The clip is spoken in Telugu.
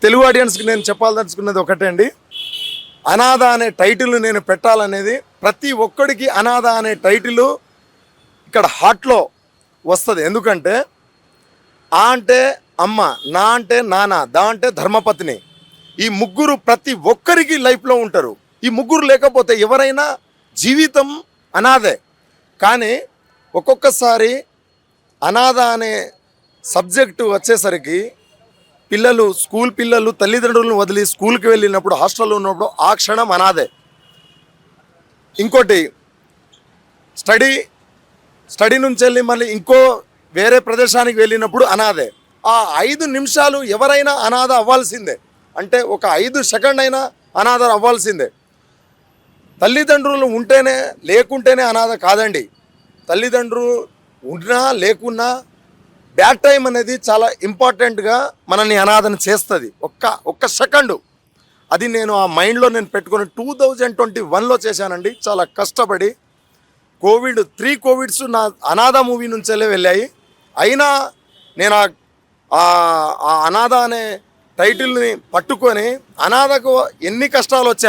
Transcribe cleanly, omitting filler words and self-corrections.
తెలుగు ఆడియన్స్కి నేను చెప్పాలదలుచుకున్నది ఒకటే అండి. అనాథ అనే టైటిల్ నేను పెట్టాలనేది, ప్రతి ఒక్కడికి అనాథ అనే టైటిల్ ఇక్కడ హార్ట్లో వస్తుంది. ఎందుకంటే ఆ అంటే అమ్మ, నా అంటే నాన్న, దా అంటే ధర్మపత్ని. ఈ ముగ్గురు ప్రతి ఒక్కరికి లైఫ్లో ఉంటారు. ఈ ముగ్గురు లేకపోతే ఎవరైనా జీవితం అనాథే. కానీ ఒక్కొక్కసారి అనాథ అనే సబ్జెక్టు వచ్చేసరికి స్కూల్ పిల్లలు తల్లిదండ్రులను వదిలి స్కూల్కి వెళ్ళినప్పుడు, హాస్టల్లో ఉన్నప్పుడు ఆ క్షణం అనాథే. ఇంకోటి స్టడీ నుంచి వెళ్ళి మళ్ళీ ఇంకో వేరే ప్రదేశానికి వెళ్ళినప్పుడు అనాథే. ఆ 5 నిమిషాలు ఎవరైనా అనాథ అవ్వాల్సిందే. అంటే ఒక 5 సెకండ్ అయినా అనాథ అవ్వాల్సిందే. తల్లిదండ్రులు ఉంటేనే లేకుంటేనే అనాథ కాదండి. తల్లిదండ్రులు ఉన్నా లేకున్నా బ్యాడ్ టైం అనేది చాలా ఇంపార్టెంట్గా మనల్ని అనాథన చేస్తుంది. ఒక్క సెకండు. అది నేను ఆ మైండ్లో నేను పెట్టుకొని 2021లో చేశానండి. చాలా కష్టపడి 3 కోవిడ్స్ నా అనాథ మూవీ నుంచెల్లే వెళ్ళాయి. అయినా నేను ఆ అనాథ అనే టైటిల్ని పట్టుకొని అనాథకు ఎన్ని కష్టాలు వచ్చాయి